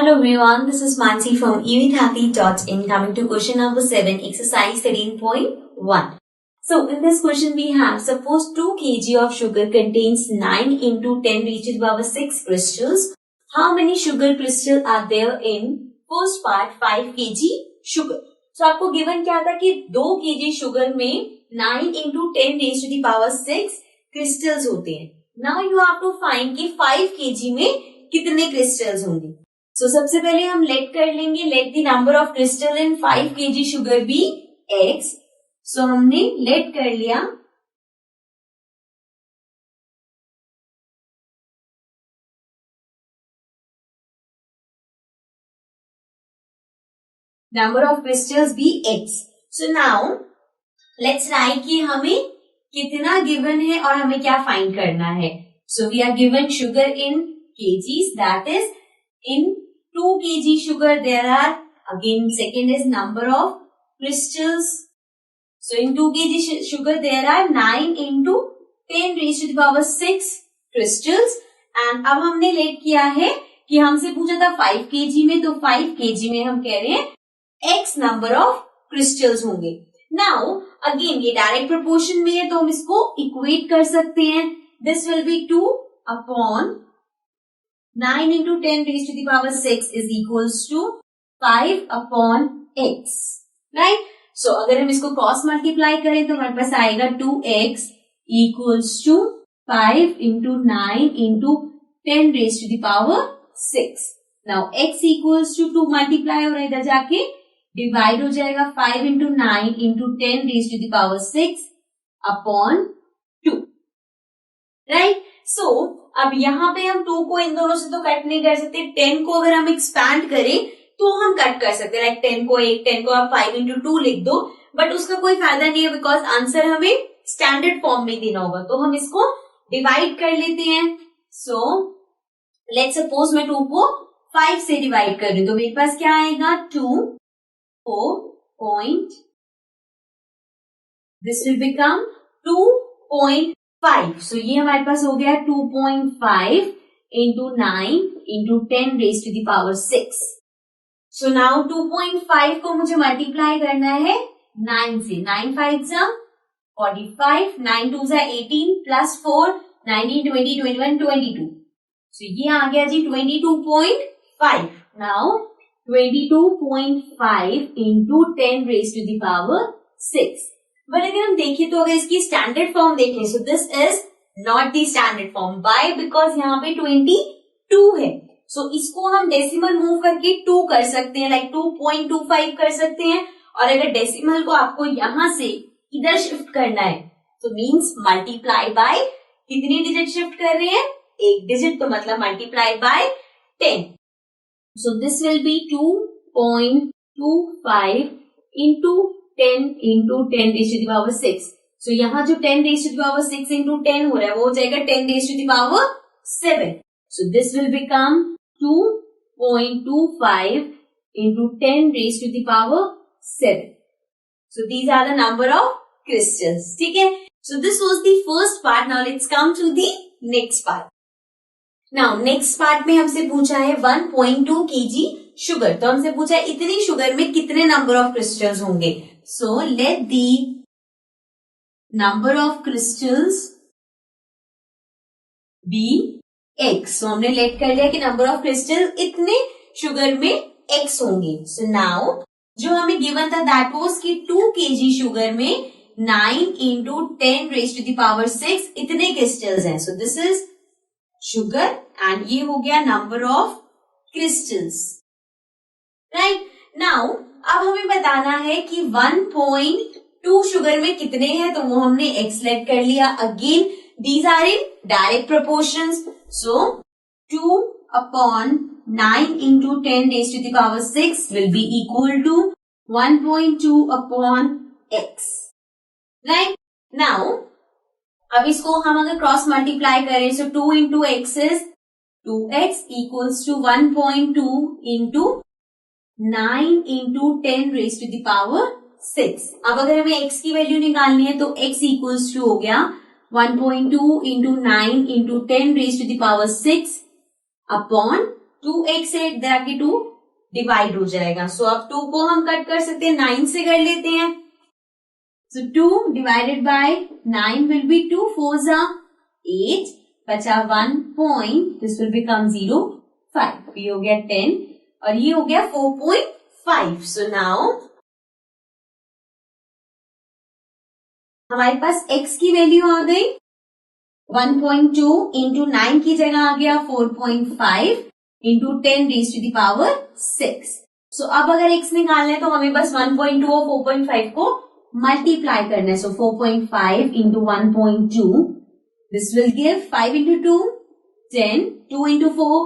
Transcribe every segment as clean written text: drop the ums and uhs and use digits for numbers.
Hello everyone, this is Mansi from evithati.in coming to question number 7, exercise 13.1. So in this question we have, suppose 2 kg of sugar contains 9 into 10 raised to the power 6 crystals. How many sugar crystals are there in first part 5 kg sugar? So आपको given क्या था कि 2 kg sugar में 9 into 10 raised to the power 6 crystals होते हैं. Now you have to find कि 5 kg में कितने crystals होंगे. So सबसे पहले हम लेट कर लेंगे, let the number of crystal in 5 kg sugar be x. So हमने लेट कर लिया number of crystals be x. So now let's write कि हमें कितना गिवन है और हमें क्या फाइंड करना है. So we are given sugar in kgs, that is in 2 kg sugar there are, again second is number of crystals. So in 2 kg sugar there are 9 into 10 raised to the power 6 crystals. And अब हमने late किया है कि हमसे पूछा था 5 kg में, तो 5 kg में हम कह रहे हैं x number of crystals होंगे. Now again ये डायरेक्ट प्रोपोर्शन में है तो हम इसको इक्वेट कर सकते हैं. This will be 2 upon 9 into 10 raised to the power 6 is equals to 5 upon x. Right? So अगर हम इसको क्रॉस मल्टीप्लाई करें तो हमारे पास आएगा 2x equals to 5 into 9 into 10 raised to the power 6. Now x equals to 2 multiply और इधर जाके डिवाइड हो जाएगा 5 into 9 into 10 raised to the power 6 upon 2. Right? So अब यहाँ पे हम 2 को इन दोनों से तो कट नहीं कर सकते. 10 को अगर हम एक्सपैंड करें तो हम कट कर सकते हैं. लाइक 10 को 1, 10 को आप 5 into 2 लिख दो, बट उसका कोई फायदा नहीं है बिकॉज आंसर हमें स्टैंडर्ड फॉर्म में देना होगा. तो हम इसको डिवाइड कर लेते हैं. सो लेट्स सपोज मैं 2 को 5 से डिवाइड कर रही हूं तो मेरे पास क्या आएगा 2 4 दिस विल बिकम 2.5. So ये हमारे पास हो गया 2.5 into 9 into 10 raised to the power 6. So now 2.5 को मुझे मल्टीप्लाई करना है 9 से. 9 5 45, 9 2 18 plus 4 19 20 21 22. So ये आ गया जी 22.5. Now 22.5 into 10 raised to the power 6. But अगर हम देखें तो अगर इसकी स्टैंडर्ड फॉर्म देखें so this is not the standard form. By because यहाँ पे 22 है. सो इसको हम डेसिमल मूव करके 2 कर सकते हैं, लाइक 2.25 कर सकते हैं. और अगर डेसिमल को आपको यहां से इधर शिफ्ट करना है तो मीन्स मल्टीप्लाई बाय कितनी डिजिट शिफ्ट कर रहे हैं, 1 डिजिट, तो मतलब multiply by 10. So this will be 2.25 into 10 into 10 raised to the power 6. So यहाँ जो 10 raised to the power 6 into 10 हो रहा है वो हो जाएगा 10 raised to the power 7. So this will become 2.25 into 10 raised to the power 7. So these are the number of crystals. ठीक है? So this was the first part. Now let's come to the next part. Now next part में हमसे पूछा है 1.2 kg sugar. तो हमसे पूछा है इतनी शुगर में कितने नंबर ऑफ क्रिस्टल्स होंगे. So let the number of crystals be x. So हमने लेट कर लिया कि नंबर ऑफ क्रिस्टल इतने शुगर में x होंगे. So now जो हमें गिवन था दैट वाज कि 2 kg शुगर में 9 into 10 raised to the power 6 इतने क्रिस्टल्स हैं. So this is sugar and ये हो गया number of crystals. Right. Now अब हमें बताना है कि 1.2 शुगर में कितने हैं, तो वो हमने x लेट कर लिया. Again these are in direct proportions. So 2 upon 9 into 10 raised to the power 6 will be equal to 1.2 upon x. Right? Now अब इसको हम अगर क्रॉस मल्टीप्लाई करें सो 2 into x is 2x equals to 1.2 into 9 into 10 raised to the power 6. अब अगर हमें x की value निकालनी है तो x equals to हो गया 1.2 into 9 into 10 raised to the power 6 upon 2x है, इधर आके 2 डिवाइड हो जाएगा. सो अब 2 को हम कट कर सकते हैं, 9 से कर लेते हैं. सो 2 divided by 9 will be 2 4s are 8, बचा 1 पॉइंट, दिस विल बिकम 0 5. ये हो गया 10 और ये हो गया 4.5. सो नाउ हमारे पास x की वैल्यू आ गई 1.2 इंटू 9 की जगह आ गया 4.5 into 10 raise to the power 6. So अब अगर x निकालना है तो हमें बस 1.2 और 4.5 को मल्टीप्लाई करना है. सो 4.5 into 1.2, this will give 5 into 2 10, 2 into 4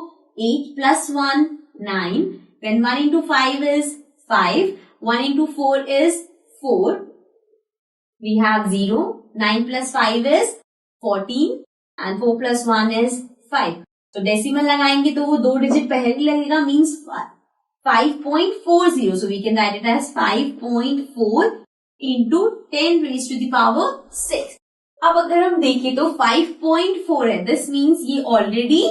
8 plus 1 9, then 1 into 5 is 5, 1 into 4 is 4. We have 0, 9 plus 5 is 14 and 4 plus 1 is 5. तो डेसिमल लगाएंगे तो वो 2 डिजिट पहले लगेगा, means 5.40. So we can write it as 5.4 into 10 raised to the power 6. अब अगर हम देखें तो 5.4 है, दिस मीन्स ये ऑलरेडी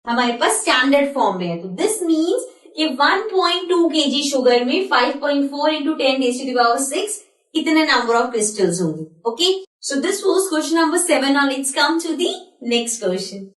हमारे पास स्टैंडर्ड फॉर्म में है. तो दिस मीन्स कि 1.2 kg शुगर में 5.4 into 10 raised to the power 6 इतने नंबर ऑफ क्रिस्टल्स होंगे. Okay, so this was question number 7. Now let's come to the next question.